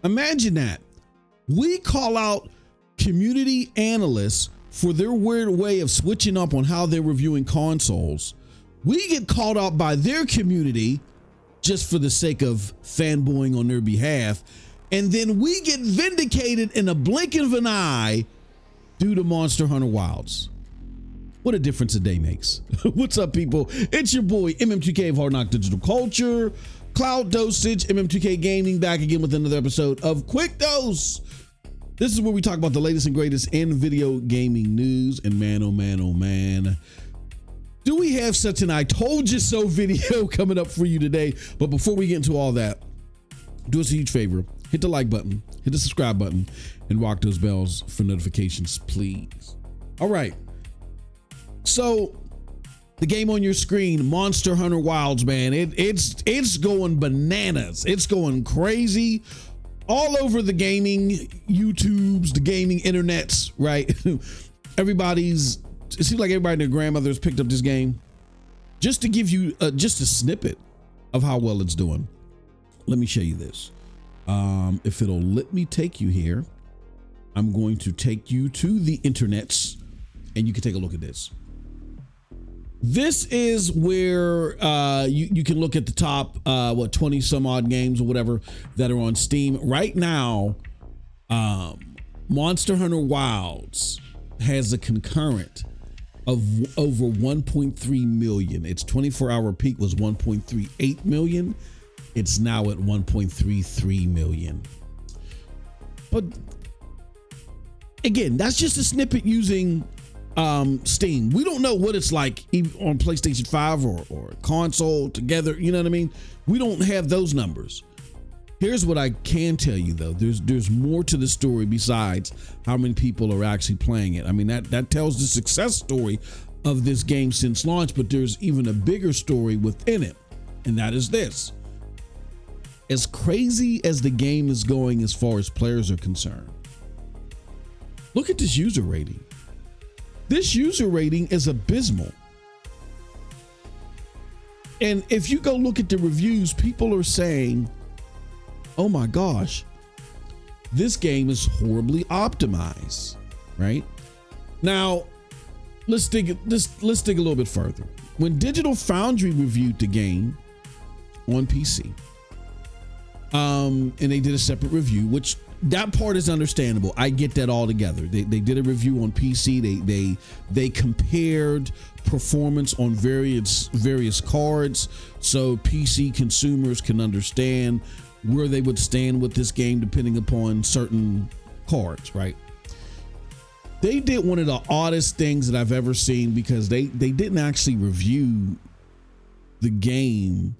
Imagine that. We call out community analysts for their weird way of switching up on how they're reviewing consoles. We get called out by their community just for the sake of fanboying on their behalf. And then we get vindicated in a blink of an eye due to Monster Hunter Wilds. What a difference a day makes. What's up, people? It's your boy, MM2K of Hard Knock Digital Culture, Cloud Dosage, MM2K Gaming, back again with another episode of Quick Dose. This is where we talk about the latest and greatest in video gaming news. And man, oh man, oh man, do we have such an I told you so video coming up for you today. But before we get into all that, do us a huge favor. Hit the like button, hit the subscribe button, and rock those bells for notifications, please. All right. So the game on your screen, Monster Hunter Wilds, man, it's going bananas. It's going crazy all over the gaming YouTubes, the gaming internets, right? It seems like everybody and their grandmothers picked up this game. Just to give you just a snippet of how well it's doing, let me show you this. If it'll let me take you here, I'm going to take you to the internets and you can take a look at this. This is where you can look at the top 20 some odd games or whatever that are on Steam right now. Monster Hunter Wilds has a concurrent of over 1.3 million. Its 24-hour peak was 1.38 million. It's now at 1.33 million. But again, that's just a snippet using Steam. We don't know what it's like on PlayStation 5 or console together. You know what I mean? We don't have those numbers. Here's what I can tell you though. There's more to the story besides how many people are actually playing it. I mean, that tells the success story of this game since launch, but there's even a bigger story within it. And that is this. As crazy as the game is going as far as players are concerned, look at this user rating. This user rating is abysmal. And if you go look at the reviews, people are saying, oh my gosh, this game is horribly optimized, right? Now, let's dig a little bit further. When Digital Foundry reviewed the game on PC, and they did a separate review, which that part is understandable. I get that all together. They did a review on PC. They compared performance on various cards, so PC consumers can understand where they would stand with this game depending upon certain cards, right? They did one of the oddest things that I've ever seen because they didn't actually review the game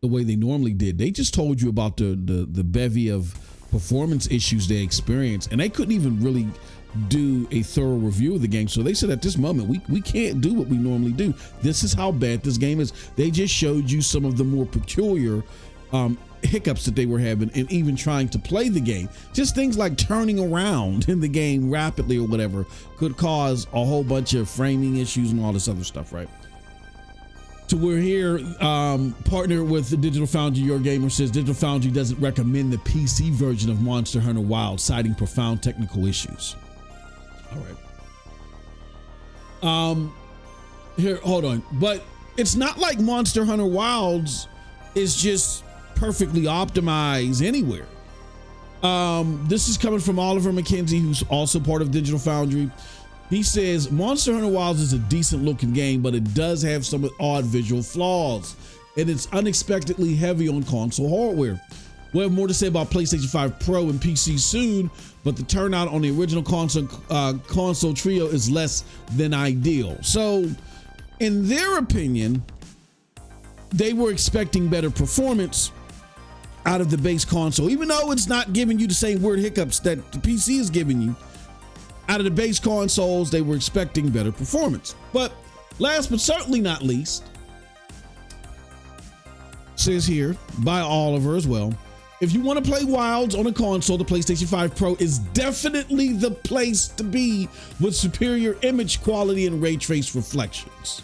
the way they normally did. They just told you about the bevy of performance issues they experienced, and they couldn't even really do a thorough review of the game. So they said at this moment, we can't do what we normally do. This is how bad this game is. They just showed you some of the more peculiar hiccups that they were having and even trying to play the game. Just things like turning around in the game rapidly or whatever could cause a whole bunch of framing issues and all this other stuff, right? So we're here, partner with the Digital Foundry. Your Gamer says Digital Foundry doesn't recommend the PC version of Monster Hunter Wilds, citing profound technical issues. All right. Here, hold on. But it's not like Monster Hunter Wilds is just perfectly optimized anywhere. This is coming from Oliver McKenzie, who's also part of Digital Foundry. He says Monster Hunter Wilds is a decent looking game, but it does have some odd visual flaws, and it's unexpectedly heavy on console hardware. We'll have more to say about PlayStation 5 Pro and PC soon, but the turnout on the original console trio is less than ideal. So in their opinion, they were expecting better performance out of the base console, even though it's not giving you the same weird hiccups that the PC is giving you. Out of the base consoles, they were expecting better performance. But last but certainly not least, says here by Oliver as well, if you want to play Wilds on a console, the PlayStation 5 Pro is definitely the place to be with superior image quality and ray trace reflections.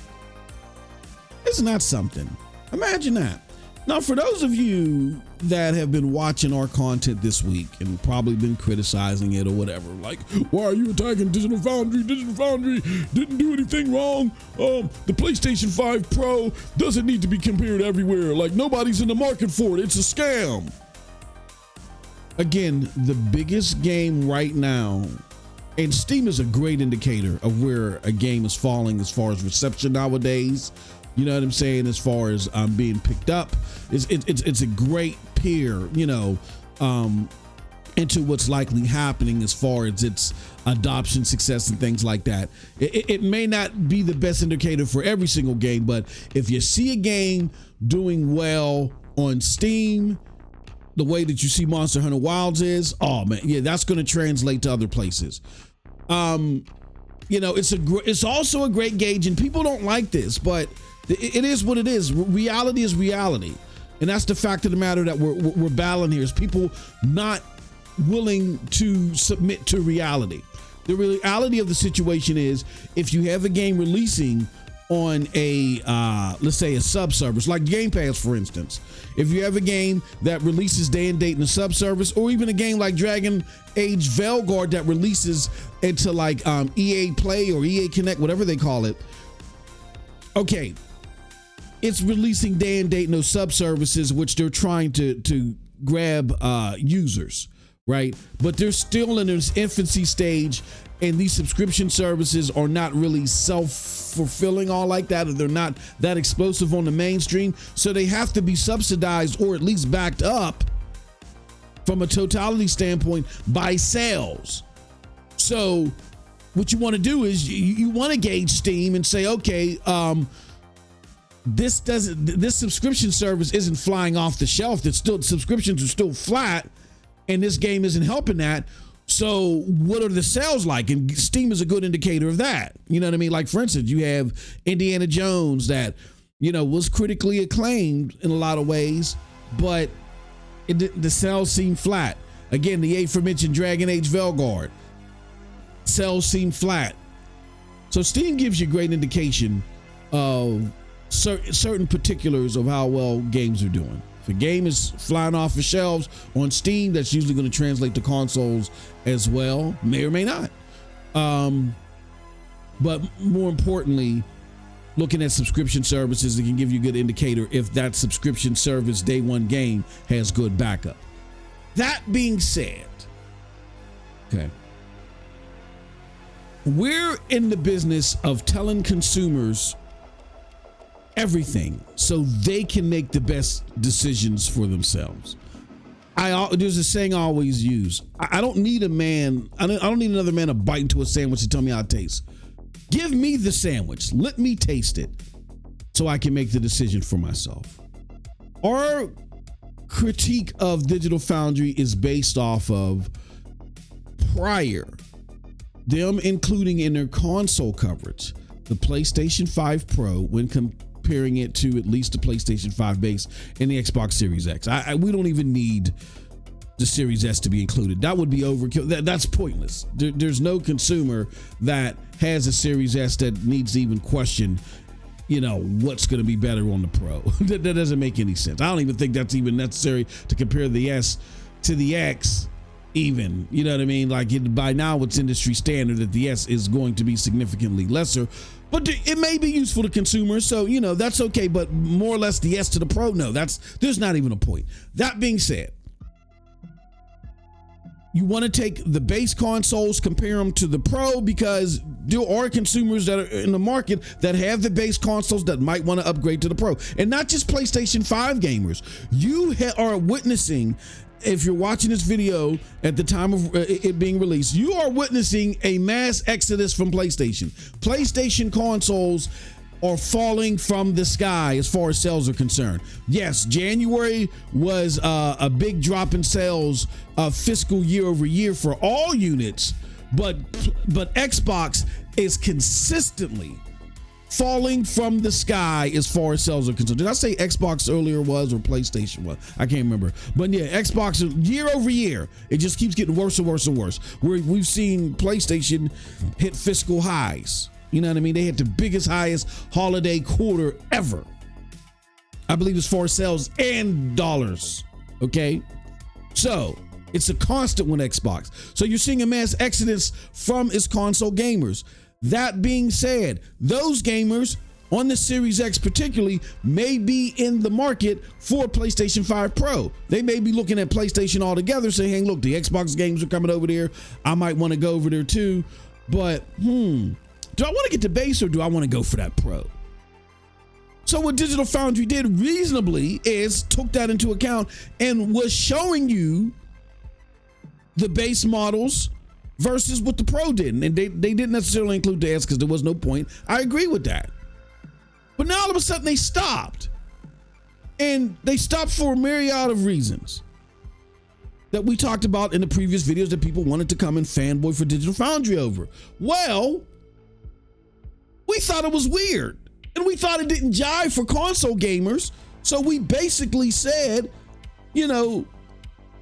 Isn't that something? Imagine that. Now, for those of you that have been watching our content this week and probably been criticizing it or whatever, like, why are you attacking Digital Foundry? Digital Foundry didn't do anything wrong. The PlayStation 5 Pro doesn't need to be compared everywhere. Like, nobody's in the market for it. It's a scam. Again, the biggest game right now, and Steam is a great indicator of where a game is falling as far as reception nowadays. You know what I'm saying? As far as being picked up, it's a great peer, into what's likely happening as far as its adoption success and things like that. It may not be the best indicator for every single game, but if you see a game doing well on Steam, the way that you see Monster Hunter Wilds is, oh man, yeah, that's going to translate to other places. It's also a great gauge, and people don't like this, but it is what it is. Reality is reality. And that's the fact of the matter that we're battling here, is people not willing to submit to reality. The reality of the situation is, if you have a game releasing on a, let's say a subservice, like Game Pass, for instance, if you have a game that releases day and date in a subservice, or even a game like Dragon Age Veilguard that releases into like EA Play or EA Connect, whatever they call it. Okay, it's releasing day and date in those subservices, which they're trying to grab users, right? But they're still in this infancy stage, and these subscription services are not really self-fulfilling all like that, or they're not that explosive on the mainstream. So they have to be subsidized, or at least backed up from a totality standpoint, by sales. So what you want to do is you want to gauge Steam and say, okay, this subscription service isn't flying off the shelf. Subscriptions are still flat, and this game isn't helping that. So what are the sales like? And Steam is a good indicator of that. You know what I mean? Like, for instance, you have Indiana Jones that, was critically acclaimed in a lot of ways, but the sales seem flat. Again, the aforementioned Dragon Age Veilguard, sales seem flat. So Steam gives you a great indication of certain particulars of how well games are doing. If a game is flying off the shelves on Steam, that's usually going to translate to consoles as well, may or may not. But more importantly, looking at subscription services, it can give you a good indicator if that subscription service day one game has good backup. That being said, okay, we're in the business of telling consumers everything so they can make the best decisions for themselves. There's a saying I always use. I don't need a man. I don't need another man to bite into a sandwich to tell me how it tastes. Give me the sandwich. Let me taste it so I can make the decision for myself. Our critique of Digital Foundry is based off of them including in their console coverage the PlayStation 5 Pro when comparing it to at least the PlayStation 5 base and the Xbox Series X. We don't even need the Series S to be included. That would be overkill. That's pointless. There's no consumer that has a Series S that needs to even question, what's going to be better on the Pro. That doesn't make any sense. I don't even think that's even necessary to compare the S to the X even. You know what I mean? Like, by now it's industry standard that the S is going to be significantly lesser. But it may be useful to consumers, so, that's okay. But more or less the S to the Pro, no, there's not even a point. That being said, you want to take the base consoles, compare them to the Pro, because there are consumers that are in the market that have the base consoles that might want to upgrade to the Pro. And not just PlayStation 5 gamers. You are witnessing, if you're watching this video at the time of it being released, you are witnessing a mass exodus from PlayStation. PlayStation consoles are falling from the sky as far as sales are concerned. Yes, January was a big drop in sales fiscal year over year for all units, but Xbox is consistently falling from the sky as far as sales are concerned. Did I say Xbox earlier was, or PlayStation was? I can't remember. But yeah, Xbox year over year, it just keeps getting worse and worse and worse. We've seen PlayStation hit fiscal highs. You know what I mean? They hit the biggest, highest holiday quarter ever. I believe as far as sales and dollars. Okay. So it's a constant with Xbox. So you're seeing a mass exodus from its console gamers. That being said, those gamers on the Series X particularly may be in the market for PlayStation 5 Pro. They may be looking at PlayStation altogether saying, hey, look, the Xbox games are coming over there. I might want to go over there too. But do I want to get the base or do I want to go for that Pro? So what Digital Foundry did reasonably is took that into account and was showing you the base models versus what the Pro did. And they didn't necessarily include the S because there was no point. I agree with that. But now all of a sudden they stopped. And they stopped for a myriad of reasons that we talked about in the previous videos that people wanted to come and fanboy for Digital Foundry over. Well, we thought it was weird. And we thought it didn't jive for console gamers. So we basically said, you know,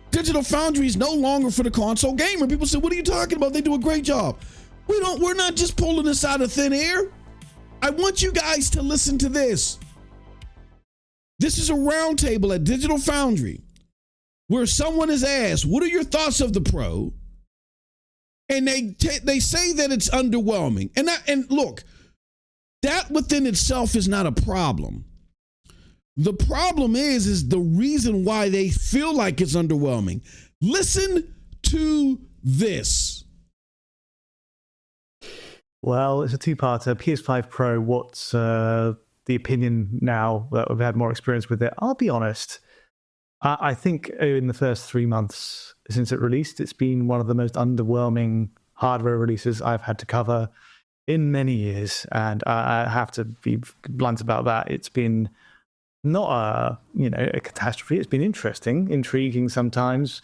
Digital Foundry is no longer for the console gamer. People said, what are you talking about? They do a great job. We're not just pulling this out of thin air. I want you guys to listen to this. This is a roundtable at Digital Foundry where someone is asked, what are your thoughts of the Pro? And they say that it's underwhelming. And look, that within itself is not a problem. The problem is the reason why they feel like it's underwhelming. Listen to this. Well, it's a two-parter. PS5 Pro, what's the opinion now that we've had more experience with it? I'll be honest. I think in the first 3 months since it released, it's been one of the most underwhelming hardware releases I've had to cover in many years, and I have to be blunt about that. It's been not a catastrophe. It's been interesting, intriguing sometimes,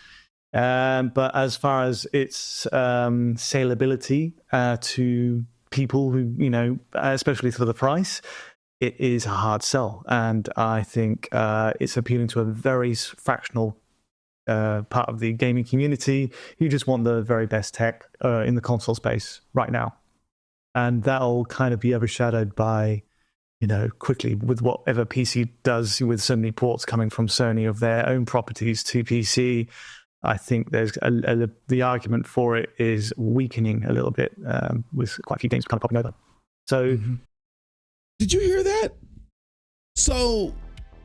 but as far as its saleability to people who, especially for the price, it is a hard sell, and I think it's appealing to a very fractional part of the gaming community who just want the very best tech in the console space right now. And that'll kind of be overshadowed by, quickly with whatever PC does with so many ports coming from Cerny of their own properties to PC. I think there's the argument for it is weakening a little bit with quite a few games kind of popping over. So, Did you hear that? So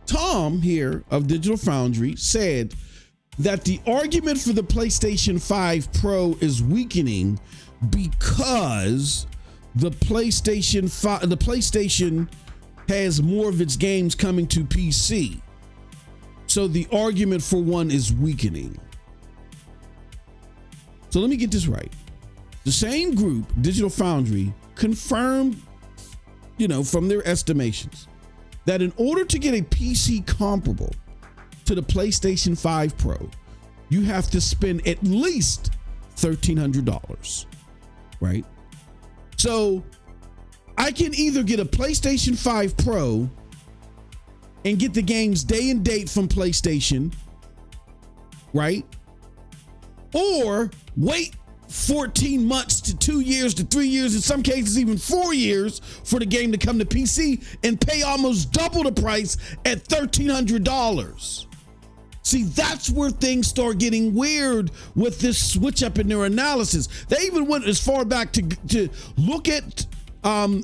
Tom here of Digital Foundry said that the argument for the PlayStation 5 Pro is weakening because the PlayStation has more of its games coming to PC. So the argument for one is weakening. So let me get this right. The same group, Digital Foundry, confirmed, from their estimations, that in order to get a PC comparable to the PlayStation 5 Pro, you have to spend at least $1,300, right? So I can either get a PlayStation 5 Pro and get the games day and date from PlayStation, right? Or wait 14 months to 2 years to 3 years, in some cases even 4 years, for the game to come to PC and pay almost double the price at $1,300. See, that's where things start getting weird with this switch up in their analysis. They even went as far back to look at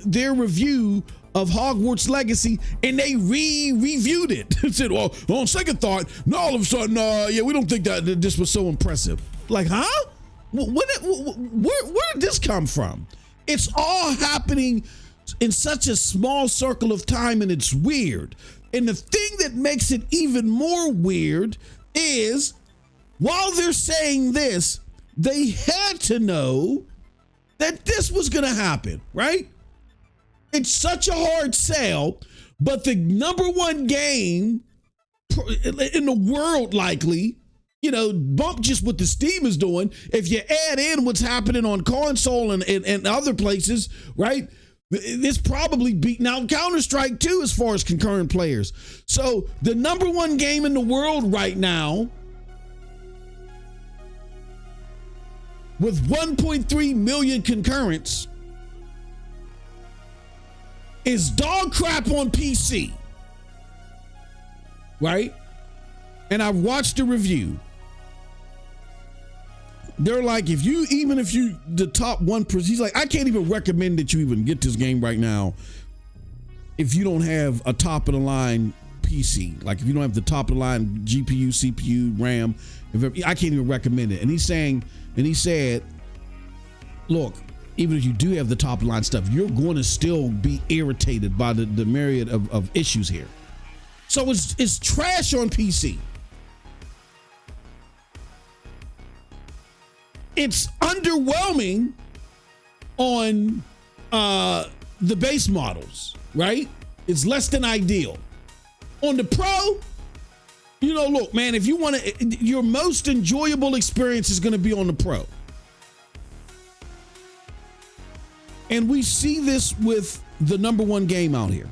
their review of Hogwarts Legacy, and they reviewed it. Said, well, on second thought, now all of a sudden, we don't think that this was so impressive. Like, huh? Where did this come from? It's all happening in such a small circle of time, and it's weird. And the thing that makes it even more weird is, while they're saying this, they had to know that this was going to happen, right? It's such a hard sell, but the number one game in the world, likely, bump just what the Steam is doing. If you add in what's happening on console and other places, right? This probably beat out Counter-Strike too, as far as concurrent players. So the number one game in the world right now, with 1.3 million concurrents, is dog crap on PC, right? and I watched the review. They're like, if you the top 1%, he's like, I can't even recommend that you even get this game right now if you don't have a top of the line PC. Like if you don't have the top of the line GPU, CPU, RAM, I can't even recommend it. And he said, look, even if you do have the top of the line stuff, you're going to still be irritated by the myriad of issues here. So it's trash on PC. It's underwhelming on the base models, right? It's less than ideal. On the Pro, look, man, if you want to, your most enjoyable experience is going to be on the Pro. And we see this with the number one game out here.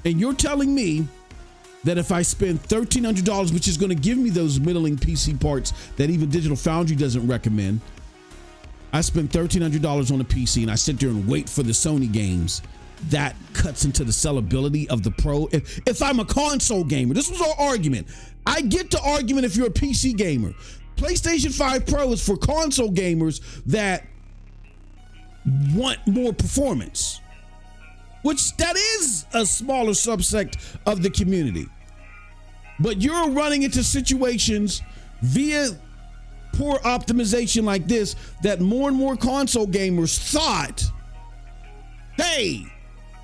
And you're telling me that if I spend $1,300, which is going to give me those middling PC parts that even Digital Foundry doesn't recommend, I spend $1,300 on a PC and I sit there and wait for the Sony games, that cuts into the sellability of the Pro. If I'm a console gamer, this was our argument. I get the argument if you're a PC gamer. PlayStation 5 Pro is for console gamers that want more performance, which that is a smaller subsect of the community. But you're running into situations via poor optimization like this that more and more console gamers thought, hey,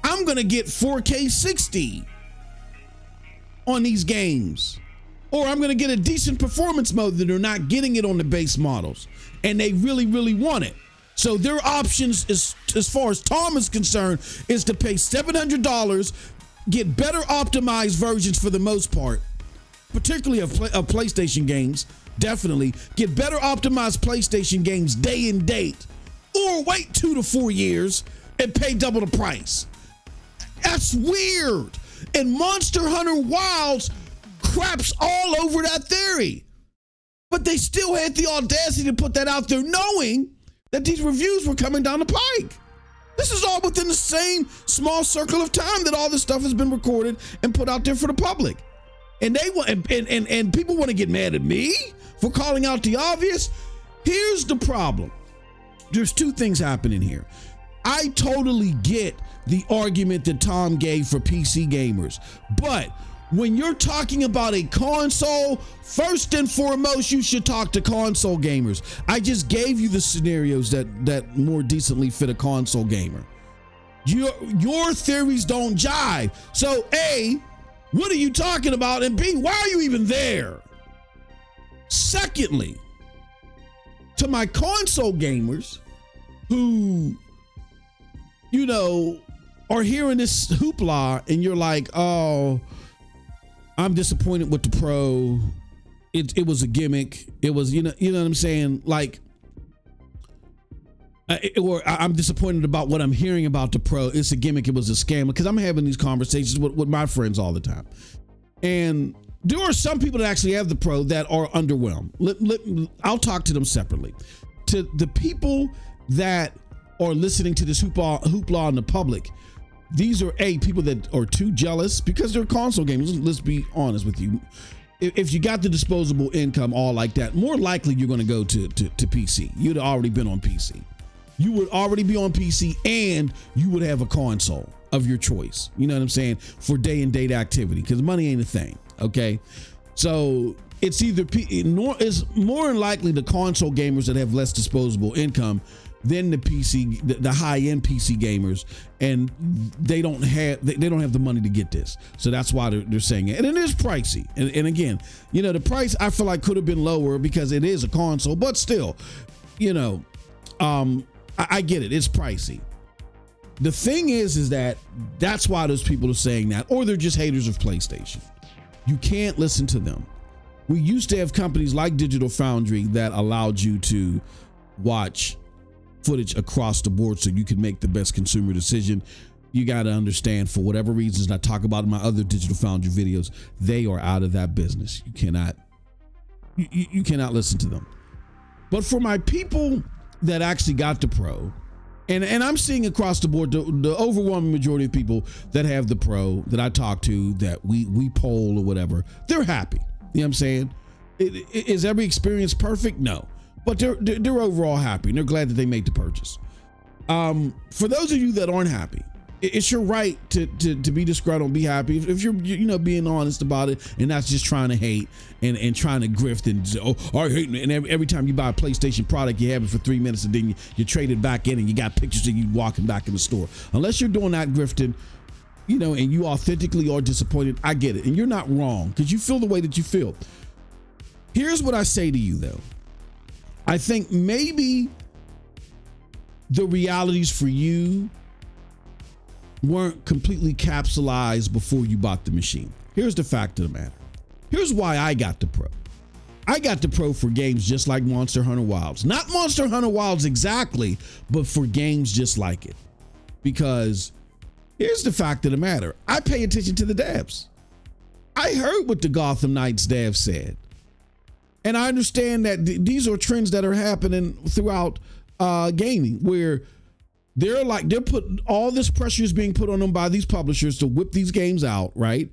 I'm going to get 4K 60 on these games, or I'm going to get a decent performance mode that they're not getting it on the base models, and they really, really want it. So their options, as far as Tom is concerned, is to pay $700, get better optimized versions for the most part, particularly of PlayStation games, definitely, get better optimized PlayStation games day and date, or wait 2 to 4 years and pay double the price. That's weird. And Monster Hunter Wilds craps all over that theory. But they still had the audacity to put that out there knowing that these reviews were coming down the pike. This is all within the same small circle of time that all this stuff has been recorded and put out there for the public. And they want, and people want to get mad at me for calling out the obvious. Here's the problem. There's two things happening here. I totally get the argument that Tom gave for PC gamers, but when you're talking about a console, first and foremost, you should talk to console gamers. I just gave you the scenarios that more decently fit a console gamer. Your theories don't jive. So A, what are you talking about? And B, why are you even there? Secondly, to my console gamers who, are hearing this hoopla and you're like, oh, I'm disappointed with the Pro. It was a gimmick. It was, you know what I'm saying? Like, or I'm disappointed about what I'm hearing about the Pro. It's a gimmick. It was a scam. Because I'm having these conversations with my friends all the time. And there are some people that actually have the Pro that are underwhelmed. I'll talk to them separately. To the people that are listening to this hoopla in the public, these are people that are too jealous because they're console gamers. Let's be honest with you. If you got the disposable income all like that, more likely you're going to go to PC. You'd already been on PC. You would already be on PC and you would have a console of your choice. You know what I'm saying? For day and date activity, because money ain't a thing. Okay. So it's either it's more than likely the console gamers that have less disposable income than the PC, the high-end PC gamers, and they don't have the money to get this. So that's why they're saying it. And it is pricey. And again, the price I feel like could have been lower because it is a console, but still, I get it. It's pricey. The thing is that's why those people are saying that, or they're just haters of PlayStation. You can't listen to them. We used to have companies like Digital Foundry that allowed you to watch footage across the board so you can make the best consumer decision. You got to understand, for whatever reasons, and I talk about in my other Digital Foundry videos, they are out of that business. You cannot listen to them. But for my people that actually got the Pro And I'm seeing across the board the overwhelming majority of people that have the Pro that I talk to, that we poll or whatever, they're happy. You know what I'm saying? Is every experience perfect? No, but they're overall happy and they're glad that they made the purchase. For those of you that aren't happy, it's your right to be disgruntled, be happy. If you're being honest about it and not just trying to hate and trying to grift and say, I hate it. And every time you buy a PlayStation product, you have it for 3 minutes and then you trade it back in and you got pictures of you walking back in the store. Unless you're doing that grifting, and you authentically are disappointed, I get it. And you're not wrong because you feel the way that you feel. Here's what I say to you though. I think maybe the realities for you weren't completely capsulized before you bought the machine. Here's the fact of the matter. Here's why I got the Pro. I got the Pro for games just like Monster Hunter Wilds. Not Monster Hunter Wilds exactly, but for games just like it. Because here's the fact of the matter. I pay attention to the devs. I heard what the Gotham Knights devs said. And I understand that these are trends that are happening throughout gaming, where they're putting all this pressure is being put on them by these publishers to whip these games out, right?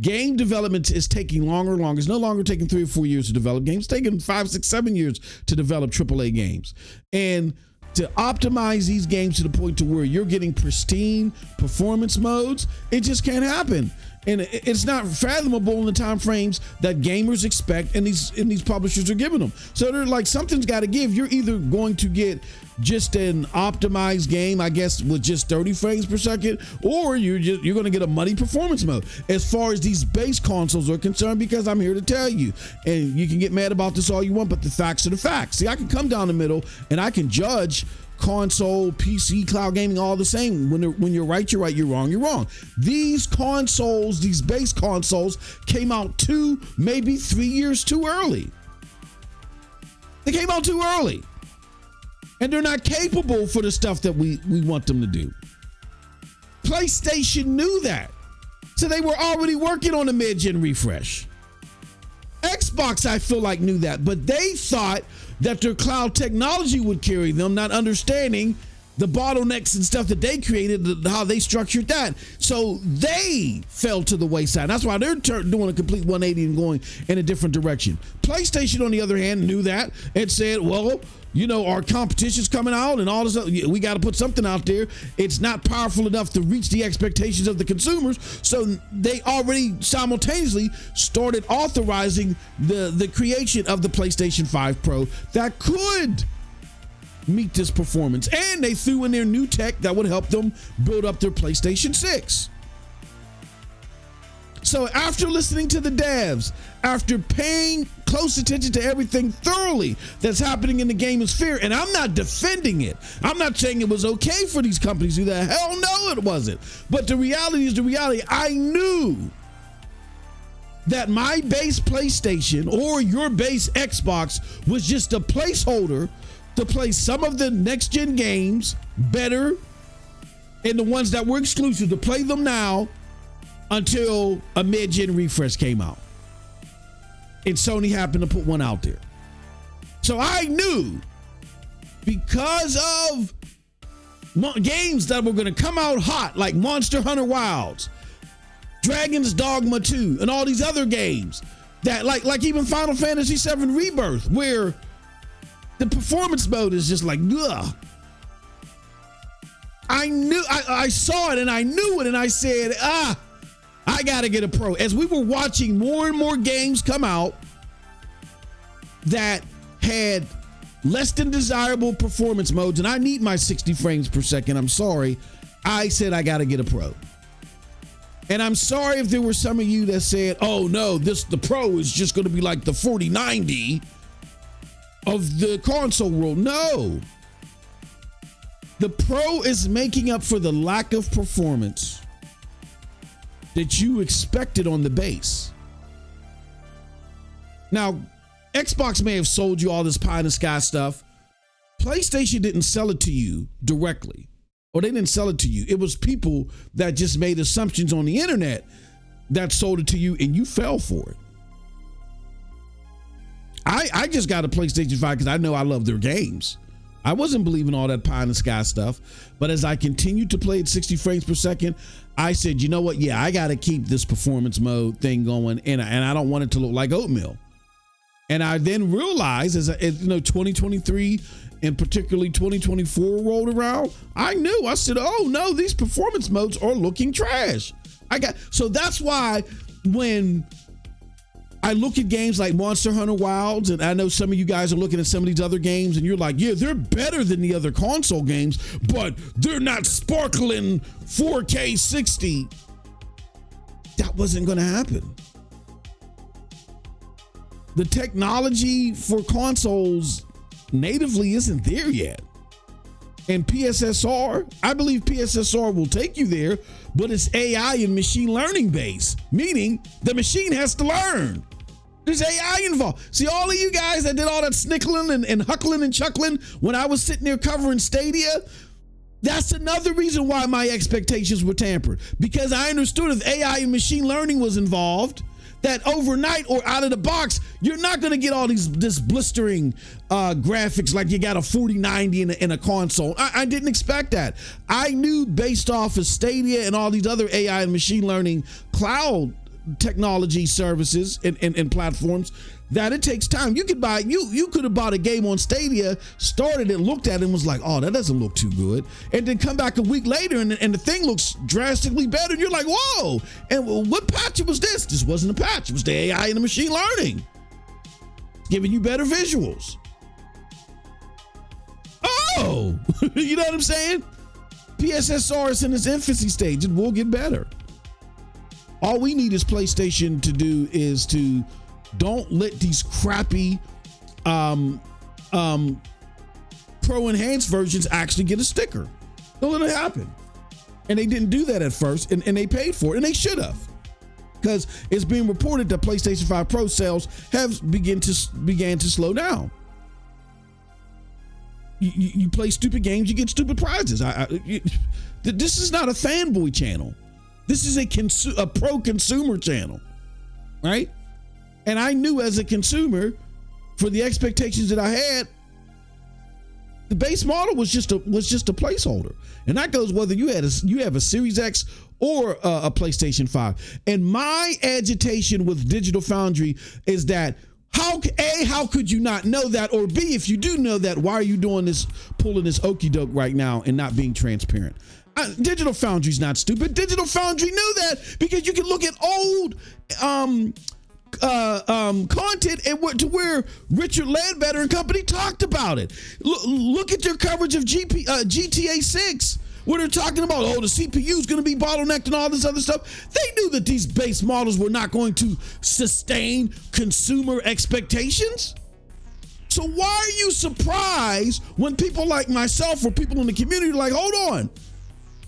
Game development is taking longer and longer. It's no longer taking 3 or 4 years to develop games. It's taking 5, 6, 7 years to develop AAA games. And to optimize these games to the point to where you're getting pristine performance modes, it just can't happen. And it's not fathomable in the time frames that gamers expect and these publishers are giving them. So they're like, something's got to give. You're either going to get just an optimized game, I guess, with just 30 frames per second, or you're going to get a muddy performance mode as far as these base consoles are concerned, because I'm here to tell you, and you can get mad about this all you want, but the facts are the facts. See, I can come down the middle and I can judge console, PC, cloud gaming, all the same. When you're right, you're right. You're wrong, you're wrong. These consoles, these base consoles, came out 2, maybe 3 years too early. They came out too early. And they're not capable for the stuff that we want them to do. PlayStation knew that. So they were already working on a mid-gen refresh. Xbox, I feel like, knew that, but they thought that their cloud technology would carry them, not understanding the bottlenecks and stuff that they created, how they structured that. So they fell to the wayside. That's why they're doing a complete 180 and going in a different direction. PlayStation, on the other hand, knew that and said, well, our competition's coming out and all this stuff. We got to put something out there. It's not powerful enough to reach the expectations of the consumers. So they already simultaneously started authorizing the creation of the PlayStation 5 Pro that could meet this performance. And they threw in their new tech that would help them build up their PlayStation 6. So after listening to the devs, after paying close attention to everything thoroughly that's happening in the gaming sphere, and I'm not defending it. I'm not saying it was okay for these companies to do that. Hell no, it wasn't. But the reality is the reality. I knew that my base PlayStation or your base Xbox was just a placeholder to play some of the next-gen games better, and the ones that were exclusive, to play them now until a mid-gen refresh came out. And Sony happened to put one out there. So I knew, because of games that were going to come out hot, like Monster Hunter Wilds, Dragon's Dogma 2, and all these other games, that like even Final Fantasy VII Rebirth, where the performance mode is just like, ugh. I saw it and I knew it, and I said, I gotta get a Pro. As we were watching more and more games come out that had less than desirable performance modes, and I need my 60 frames per second, I'm sorry, I said I gotta get a Pro. And I'm sorry if there were some of you that said, oh no, the Pro is just gonna be like the 4090 of the console world. No. The Pro is making up for the lack of performance that you expected on the base. Now, Xbox may have sold you all this pie in the sky stuff. PlayStation didn't sell it to you directly, or they didn't sell it to you. It was people that just made assumptions on the internet that sold it to you, and you fell for it. I just got a PlayStation 5 because I know I love their games. I wasn't believing all that pie in the sky stuff. But as I continued to play at 60 frames per second, I said, you know what? Yeah, I got to keep this performance mode thing going, and I don't want it to look like oatmeal. And I then realized, as 2023 and particularly 2024 rolled around, I said, oh no, these performance modes are looking trash. So that's why when I look at games like Monster Hunter Wilds, and I know some of you guys are looking at some of these other games and you're like, yeah, they're better than the other console games, but they're not sparkling 4K 60. That wasn't going to happen. The technology for consoles natively isn't there yet. And PSSR, I believe PSSR will take you there, but it's AI and machine learning based, meaning the machine has to learn. There's AI involved. See, all of you guys that did all that snickling and huckling and chuckling when I was sitting there covering Stadia, that's another reason why my expectations were tampered, because I understood if AI and machine learning was involved, that overnight or out of the box, you're not going to get all this blistering graphics like you got a 4090 in a console. I didn't expect that. I knew based off of Stadia and all these other AI and machine learning cloud technology services and platforms that it takes time. You could have bought a game on Stadia, started it, looked at it, and was like, oh, that doesn't look too good, and then come back a week later and the thing looks drastically better, and you're like, whoa, and what patch was this? This wasn't a patch, it was the AI and the machine learning giving you better visuals. Oh, you know what I'm saying? PSSR is in its infancy stage. It will get better. All we need is PlayStation to do is to don't let these crappy Pro Enhanced versions actually get a sticker. Don't let it happen. And they didn't do that at first, and they paid for it, and they should have. Because it's being reported that PlayStation 5 Pro sales have began to slow down. You play stupid games, you get stupid prizes. This is not a fanboy channel. This is a pro-consumer channel, right? And I knew as a consumer, for the expectations that I had, the base model was just a placeholder, and that goes whether you have a Series X or a PlayStation 5. And my agitation with Digital Foundry is that how could you not know that, or B, if you do know that, why are you pulling this okie doke right now and not being transparent? Digital Foundry's not stupid. Digital Foundry knew that because you can look at old content and to where Richard Ledbetter and company talked about it. Look at their coverage of GTA 6, where they're talking about, the CPU is going to be bottlenecked and all this other stuff. They knew that these base models were not going to sustain consumer expectations. So why are you surprised when people like myself or people in the community are like, hold on,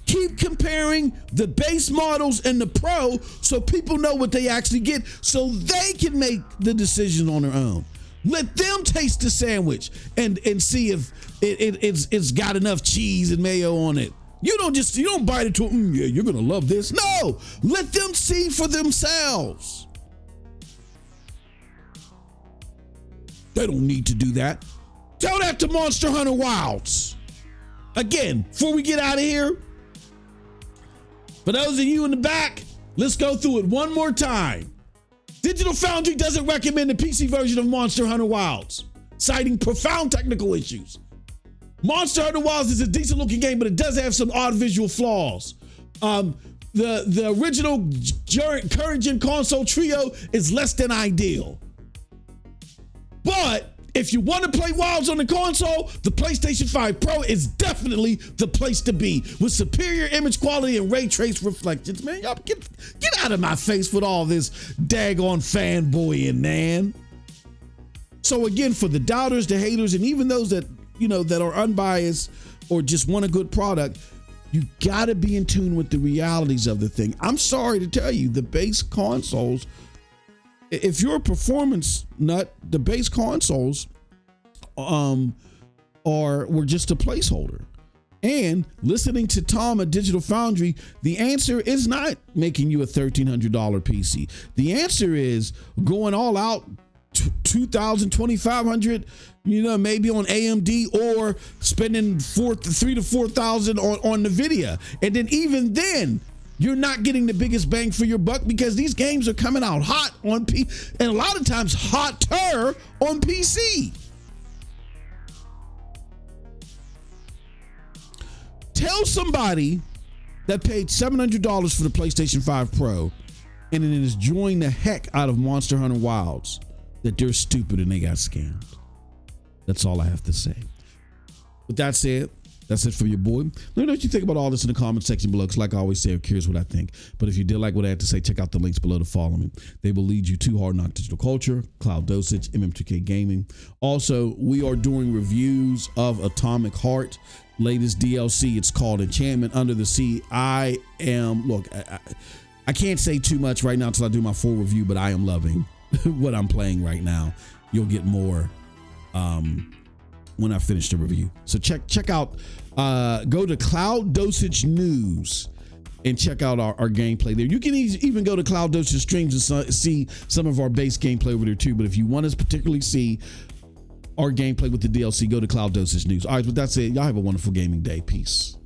keep comparing the base models and the Pro so people know what they actually get so they can make the decision on their own. Let them taste the sandwich and see if it's got enough cheese and mayo on it. You don't bite into it, yeah, you're going to love this. No, let them see for themselves. They don't need to do that. Tell that to Monster Hunter Wilds. Again, before we get out of here, for those of you in the back, let's go through it one more time. Digital Foundry doesn't recommend the PC version of Monster Hunter Wilds, citing profound technical issues. Monster Hunter Wilds is a decent looking game, but it does have some odd visual flaws. The original current gen console trio is less than ideal. But if you want to play Wilds on the console, the PlayStation 5 Pro is definitely the place to be, with superior image quality and ray trace reflections. Man, y'all get out of my face with all this daggone fanboying, man. So again, for the doubters, the haters, and even those that are unbiased or just want a good product, you got to be in tune with the realities of the thing. I'm sorry to tell you, the base consoles, if you're a performance nut, the base consoles were just a placeholder. And listening to Tom at Digital Foundry, the answer is not making you a $1,300 PC. The answer is going all out $2,000, $2,500, maybe on AMD, or spending $3,000 to $4,000 on NVIDIA. And then even then, you're not getting the biggest bang for your buck, because these games are coming out hot on PC, and a lot of times hotter on PC. Tell somebody that paid $700 for the PlayStation 5 Pro and then is enjoying the heck out of Monster Hunter Wilds that they're stupid and they got scammed. That's all I have to say. With that said, that's it for your boy. Let me know what you think about all this in the comment section below, because like I always say, I'm curious what I think. But if you did like what I had to say, check out the links below to follow me. They will lead you to Hard Knock Digital Culture, Cloud Dosage, MM2K Gaming. Also, we are doing reviews of Atomic Heart, latest DLC. It's called Enchantment Under the Sea. I can't say too much right now until I do my full review, but I am loving what I'm playing right now. You'll get more when I finish the review. So check out, go to Cloud Dosage News and check out our gameplay there. You can even go to Cloud Dosage Streams and see some of our base gameplay over there too. But if you want to particularly see our gameplay with the DLC, go to Cloud Dosage News. All right, with that said, y'all have a wonderful gaming day. Peace.